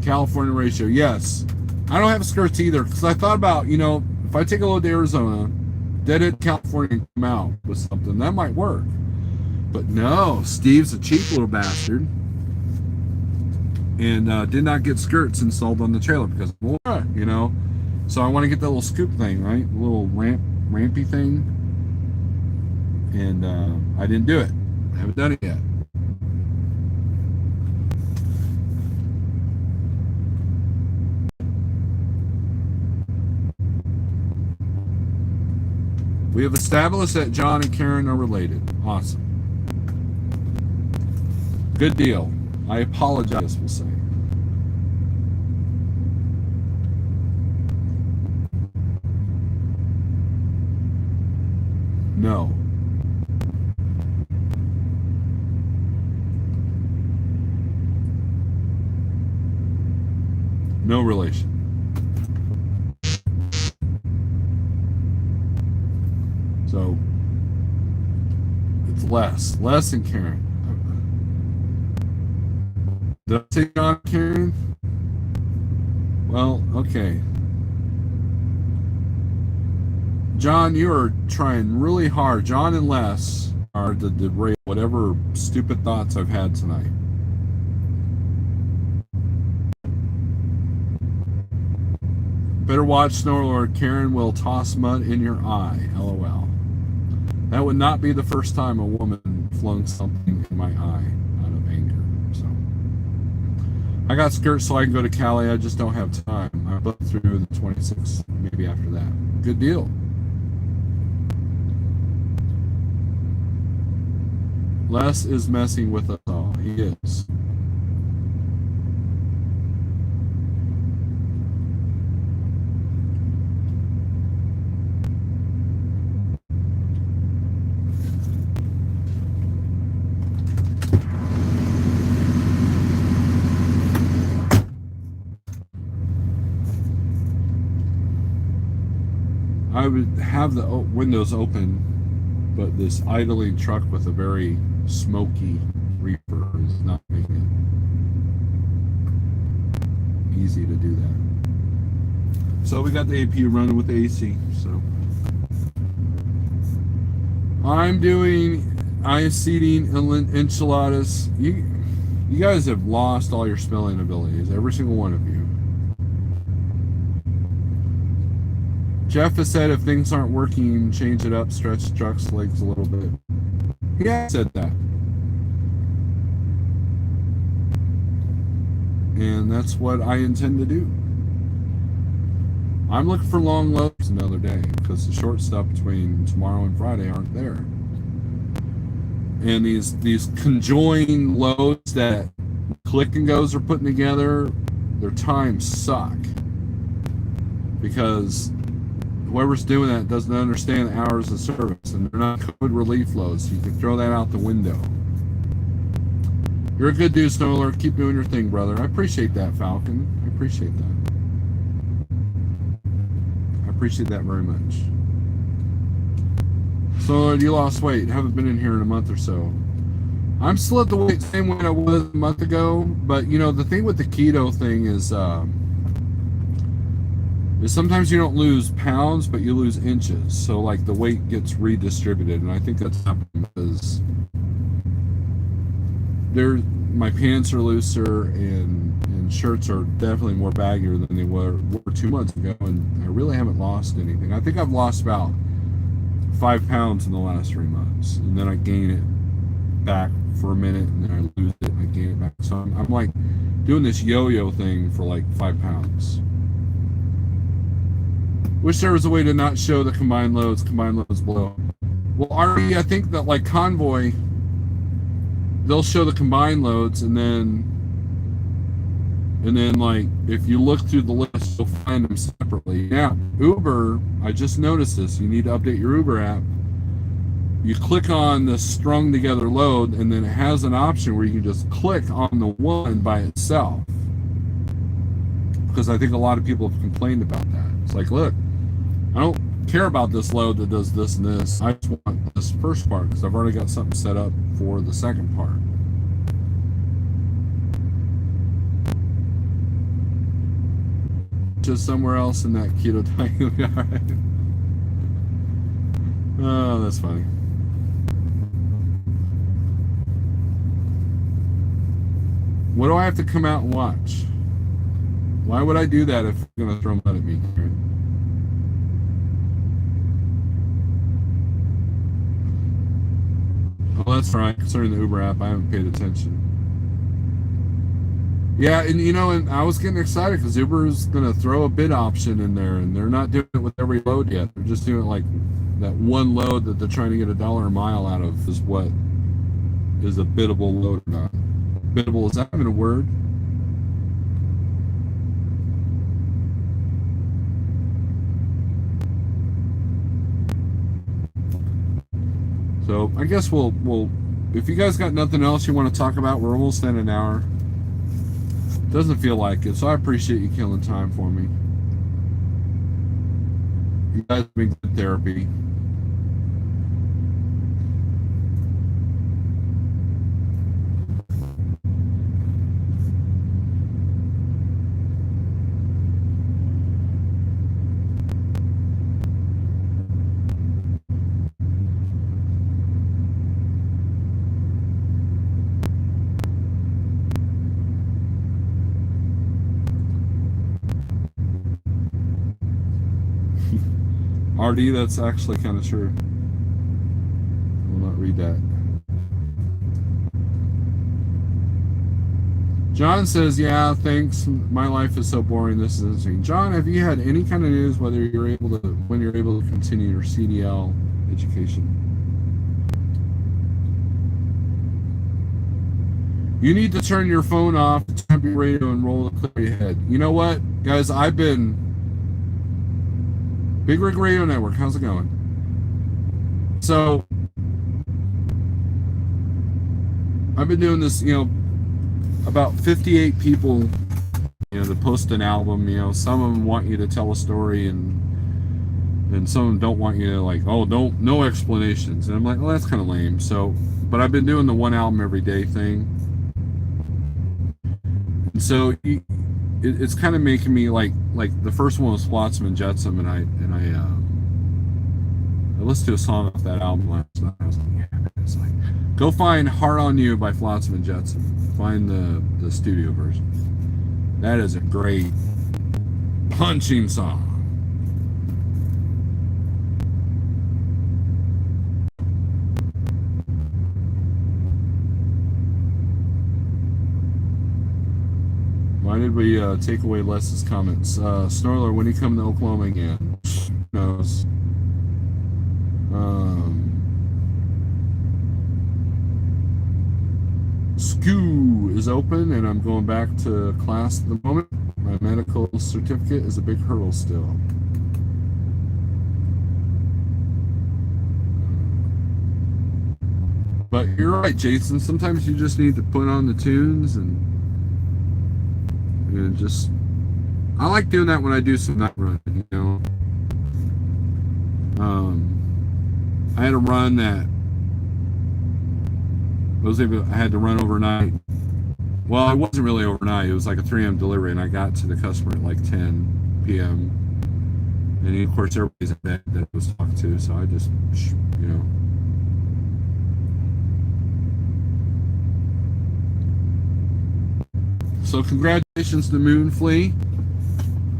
California ratio, yes. I don't have skirts either, because I thought about, you know, if I take a load to Arizona, dead at California, and come out with something, that might work. But no, Steve's a cheap little bastard, and did not get skirts installed on the trailer because, you know, so I want to get that little scoop thing, right? The little rampy thing, and I didn't do it. I haven't done it yet. We have established that John and Karen are related. Awesome. Good deal. I apologize, we'll say. No. No relation. So it's less than Karen. Did I say John Karen? Well, okay. John, you are trying really hard. John and Les are to derail whatever stupid thoughts I've had tonight. Better watch, Snowlord. Karen will toss mud in your eye. LOL. That would not be the first time a woman flung something in my eye out of anger. So I got skirts so I can go to Cali. I just don't have time. I booked through the 26th, maybe after that. Good deal. Les is messing with us all. He is. I would have the windows open, but this idling truck with a very smoky reefer is not making it easy to do that. So we got the APU running with the AC. So I'm doing ice eating enchiladas. You guys have lost all your spelling abilities, every single one of you. Jeff has said if things aren't working, change it up, stretch the truck's legs a little bit. He has said that. And that's what I intend to do. I'm looking for long loads another day because the short stuff between tomorrow and Friday aren't there. And these conjoined loads that Click and Goes are putting together, their times suck. Because whoever's doing that doesn't understand the hours of service, and they're not COVID relief loads, so you can throw that out the window. You're a good dude, Snow Alert. Keep doing your thing, brother. I appreciate that, Falcon. I appreciate that. I appreciate that very much. Snow Alert, you lost weight. Haven't been in here in a month or so. I'm still at the weight same weight I was a month ago, but you know the thing with the keto thing is sometimes you don't lose pounds, but you lose inches. So like the weight gets redistributed, and I think that's happening because my pants are looser and shirts are definitely more baggier than they were 2 months ago, and I really haven't lost anything. I think I've lost about 5 pounds in the last 3 months, and then I gain it back for a minute, and then I lose it and I gain it back. So I'm like doing this yo-yo thing for like 5 pounds. Wish there was a way to not show the combined loads below. Well, Artie, I think that like Convoy, they'll show the combined loads, and then like if you look through the list, you'll find them separately. Now, Uber, I just noticed this. You need to update your Uber app. You click on the strung together load, and then it has an option where you can just click on the one by itself. Because I think a lot of people have complained about that. It's like, look, I don't care about this load that does this and this. I just want this first part because I've already got something set up for the second part. Just somewhere else in that keto diet. All right. Oh, that's funny. What do I have to come out and watch? Why would I do that if you're going to throw mud at me, Karen? Well, that's right. Concerning the Uber app, I haven't paid attention. Yeah, and you know, and I was getting excited because Uber is going to throw a bid option in there, and they're not doing it with every load yet. They're just doing it like that one load that they're trying to get $1 a mile out of is what is a biddable load or not. Biddable, is that even a word? So I guess we'll if you guys got nothing else you want to talk about, we're almost in an hour. Doesn't feel like it, so I appreciate you killing time for me. You guys have been good therapy. RD, that's actually kind of true. I will not read that. John says, yeah, thanks. My life is so boring. This is interesting. John, have you had any kind of news when you're able to continue your CDL education? You need to turn your phone off, turn your radio, and roll the clear your head. You know what, guys? I've been Big Rig Radio Network. How's it going? So I've been doing this, about 58 people, to post an album. Some of them want you to tell a story, and some of them don't want you to, like, no explanations. And I'm like, well, that's kind of lame. So, but I've been doing the one album every day thing. And so it's kind of making me like the first one was Flotsam and Jetsam, and I listened to a song off that album last night. I was like, yeah, it's like, go find Heart on You by Flotsam and Jetsam. Find the studio version. That is a great punching song. Why did we take away Les's comments? Snorler, when you come to Oklahoma again? Who knows? SKU is open, and I'm going back to class at the moment. My medical certificate is a big hurdle still. But you're right, Jason. Sometimes you just need to put on the tunes and just, I like doing that when I do some night running, I had a run that I had to run overnight. Well, it wasn't really overnight. It was like a 3 a.m. delivery, and I got to the customer at like 10 p.m. And of course, everybody's in bed that I was talking to, so I just, you know. So congratulations to Moon Flea.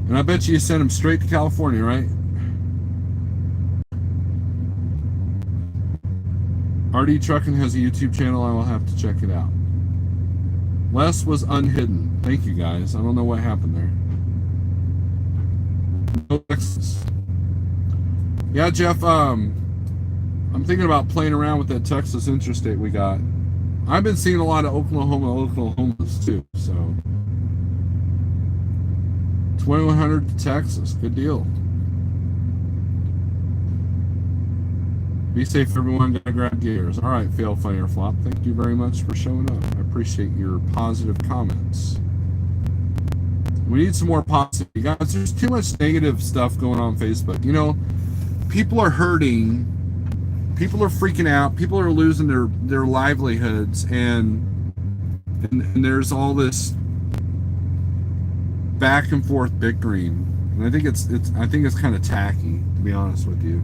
And I bet you sent him straight to California, right? RD Trucking has a YouTube channel. I will have to check it out. Les was unhidden. Thank you, guys. I don't know what happened there. No Texas. Yeah, Jeff, I'm thinking about playing around with that Texas interstate we got. I've been seeing a lot of Oklahomas too, so 2100 to Texas. Good deal. Be safe, everyone. Gotta grab gears. All right, Fail Fire Flop. Thank you very much for showing up. I appreciate your positive comments. We need some more positive, guys. There's too much negative stuff going on Facebook. You know, people are hurting. People are freaking out. People are losing their livelihoods, and there's all this back and forth bickering. And I think it's kind of tacky, to be honest with you.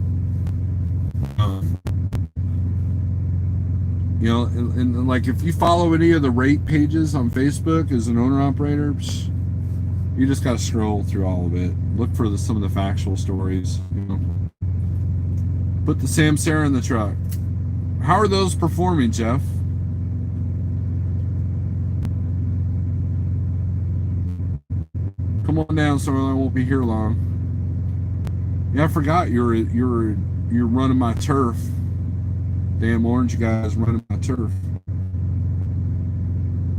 You know, and like if you follow any of the rate pages on Facebook as an owner operator, you just got to scroll through all of it. Look for some of the factual stories. You know, put the Samsara in the truck. How are those performing, Jeff? Come on down, so I won't be here long. Yeah, I forgot you're running my turf. Damn orange guys running my turf.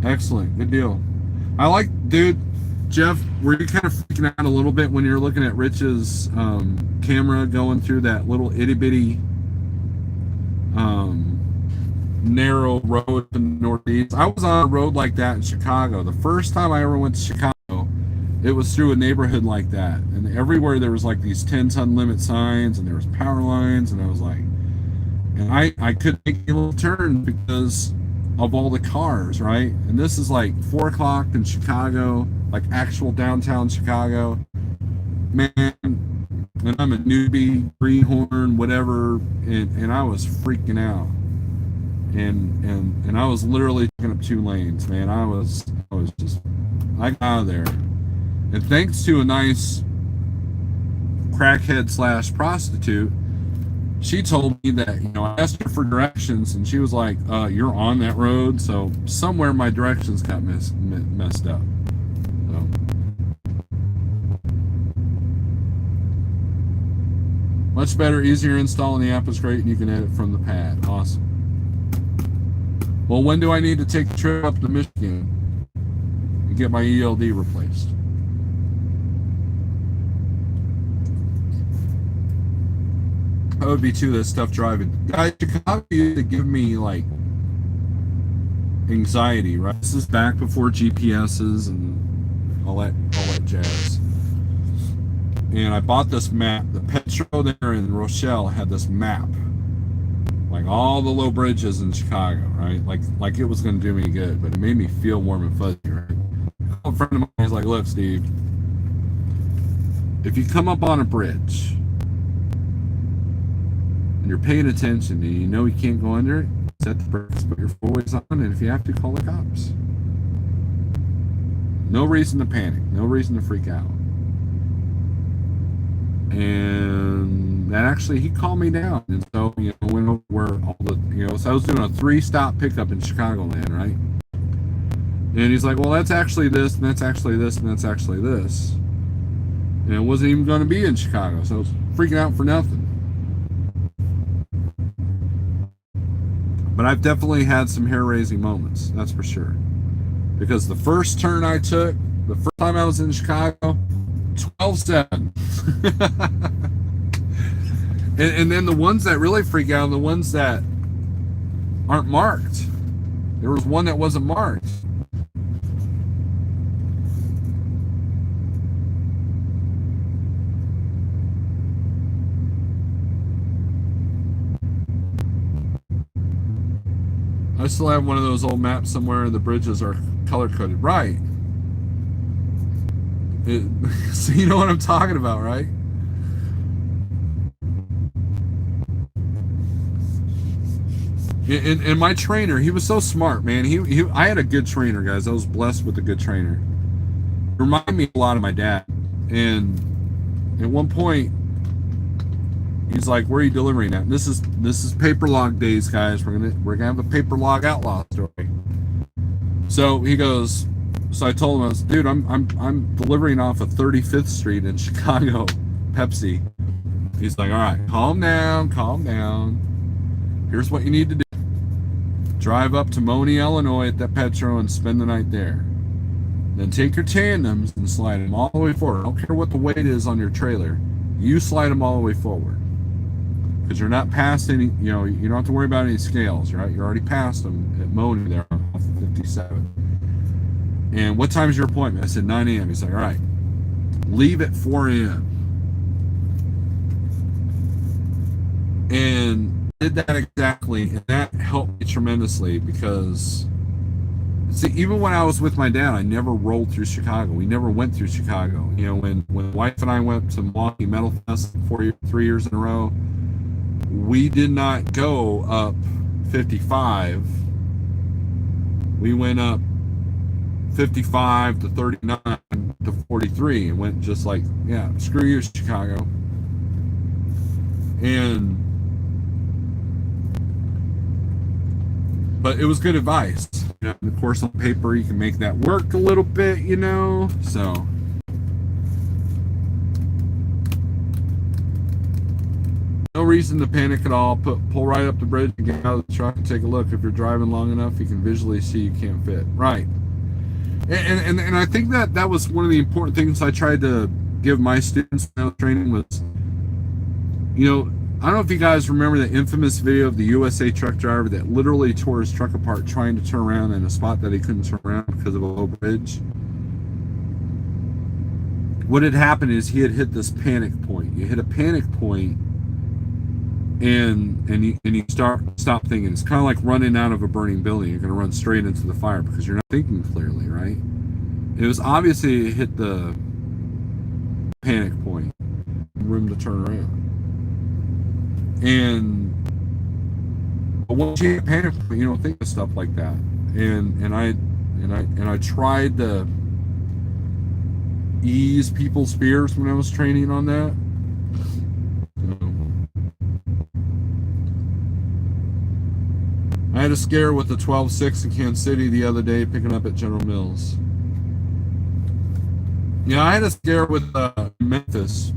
Excellent, good deal. I like, dude, Jeff, were you kind of freaking out a little bit when you're looking at Rich's camera going through that little itty bitty narrow road in the Northeast? I was on a road like that in Chicago. The first time I ever went to Chicago, it was through a neighborhood like that, and everywhere there was like these 10-ton limit signs, and there was power lines, and I was like, and I couldn't make a little turn because of all the cars, right? And this is like 4 o'clock in Chicago, like actual downtown Chicago, man. And I'm a newbie, greenhorn, whatever, and I was freaking out, and I was literally taking up 2 lanes, man. I got out of there. And thanks to a nice crackhead / prostitute, she told me that, you know, I asked her for directions, and she was like, you're on that road. So somewhere my directions got messed up. So. Much better, easier install, and the app is great, and you can edit from the pad. Awesome. Well, when do I need to take the trip up to Michigan and get my ELD replaced? That would be too, that stuff driving. Guys, Chicago used to give me like anxiety, right? This is back before GPSs and all that jazz. And I bought this map. The Petro there in Rochelle had this map, like all the low bridges in Chicago, right? Like it was going to do me good, but it made me feel warm and fuzzy, right? A friend of mine was like, "Look, Steve, if you come up on a bridge and you're paying attention and you know you can't go under it, set the brakes, put your 4-ways on, and if you have to, call the cops. No reason to panic, no reason to freak out." And that actually, he calmed me down, and so, you know, went over where all the, you know, so I was doing a 3-stop pickup in Chicagoland, right? And he's like, "Well, that's actually this, and that's actually this, and that's actually this." And it wasn't even going to be in Chicago, so I was freaking out for nothing. But I've definitely had some hair-raising moments, that's for sure. Because the first turn I took, the first time I was in Chicago, 12-7. and then the ones that really freak out are the ones that aren't marked. There was one that wasn't marked. I still have one of those old maps somewhere, and the bridges are color coded. Right. So you know what I'm talking about, right? And my trainer, he was so smart, man. I had a good trainer, guys. I was blessed with a good trainer. He reminded me a lot of my dad. And at one point, he's like, "Where are you delivering at?" And this is paper log days, guys. We're gonna have a paper log outlaw story. So he goes. So I told him, I was, dude, I'm delivering off of 35th Street in Chicago, Pepsi. He's like, all right, calm down, calm down. Here's what you need to do. Drive up to Money, Illinois at that Petro and spend the night there. Then take your tandems and slide them all the way forward. I don't care what the weight is on your trailer. You slide them all the way forward. Because you're not past any, you don't have to worry about any scales, right? You're already past them at Money there on 57. And what time is your appointment? I said 9 a.m. He's like, all right, leave at 4 a.m. And did that exactly, and that helped me tremendously because, see, even when I was with my dad, I never rolled through Chicago. We never went through Chicago. When the wife and I went to Milwaukee Metal Fest 3 years in a row, we did not go up 55. We went up 55 to 39 to 43 and went just like, yeah, screw you, Chicago. But it was good advice. And of course, on paper, you can make that work a little bit, so. No reason to panic at all. Pull right up the bridge and get out of the truck and take a look. If you're driving long enough, you can visually see you can't fit. Right. And I think that was one of the important things I tried to give my students when I was training was, I don't know if you guys remember the infamous video of the USA truck driver that literally tore his truck apart trying to turn around in a spot that he couldn't turn around because of a low bridge. What had happened is he had hit this panic point. You hit a panic point and you stop thinking. It's kind of like running out of a burning building. You're going to run straight into the fire because you're not thinking clearly, right? It was obviously hit the panic point, room to turn around. But once you hit a panic point, you don't think of stuff like that. And I tried to ease people's fears when I was training on that. I had a scare with the 12.6 in Kansas City the other day picking up at General Mills. Yeah, I had a scare with Memphis.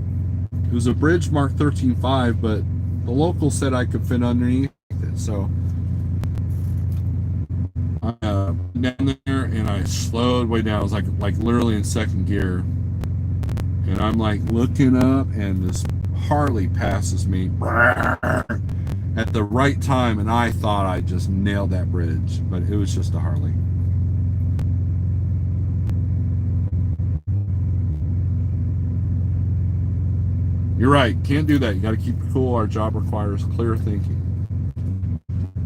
It was a bridge marked 13.5, but the local said I could fit underneath it. So I went down there and I slowed way down. I was like literally in second gear. And I'm like looking up and this Harley passes me at the right time, and I thought I just nailed that bridge, but it was just a Harley. You're right, can't do that. You got to keep it cool. Our job requires clear thinking.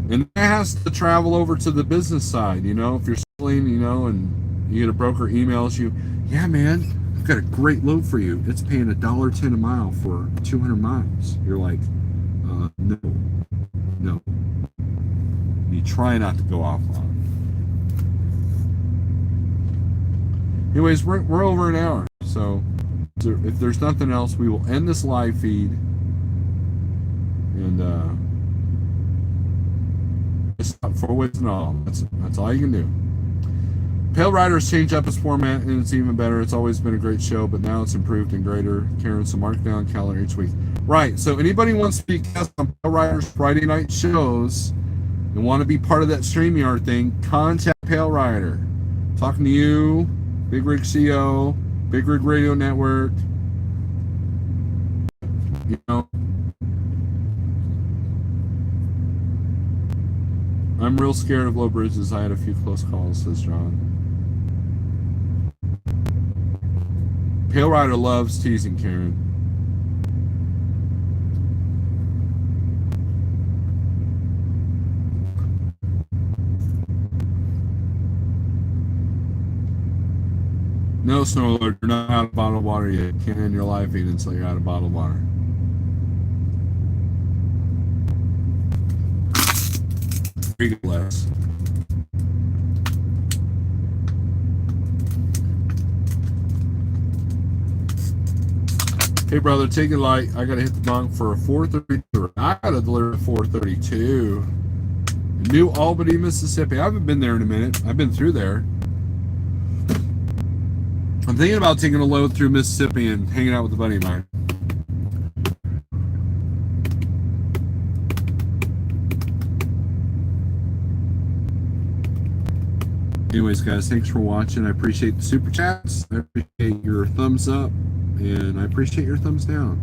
And that has to travel over to the business side, if you're selling, and you get a broker emails you, yeah, man, I've got a great load for you. It's paying $1.10 a mile for 200 miles. You're like, no. You try not to go off on it. Anyways, we're over an hour. So if there's nothing else, we will end this live feed. And stop forwards and all. That's all you can do. Pale Riders changed up its format and it's even better. It's always been a great show, but now it's improved and greater. Karen, so mark down calendar each week. Right. So anybody wants to be guest on Pale Riders Friday night shows and want to be part of that StreamYard thing, contact Pale Rider. Talking to you, Big Rig CEO, Big Rig Radio Network. I'm real scared of low bridges. I had a few close calls, says John. Pale Rider loves teasing Karen. No, Snow Lord, you're not out of bottled water yet. You can't end your life eating until you're out of bottled water. Less. Hey brother, take it light. I gotta hit the bunk for a 4:32. I gotta deliver at 4:32. New Albany, Mississippi. I haven't been there in a minute. I've been through there. I'm thinking about taking a load through Mississippi and hanging out with a buddy of mine. Anyways, guys, thanks for watching. I appreciate the super chats. I appreciate your thumbs up, and I appreciate your thumbs down.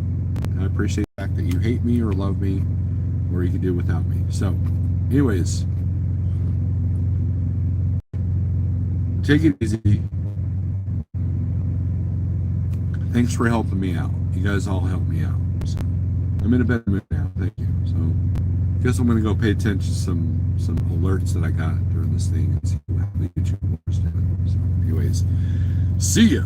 I appreciate the fact that you hate me or love me, or you can do without me. So, anyways, take it easy. Thanks for helping me out. You guys all helped me out. So, I'm in a better mood now. Thank you. So, I guess I'm going to go pay attention to some alerts that I got during this thing and see what the YouTube was doing. So, anyways, see ya.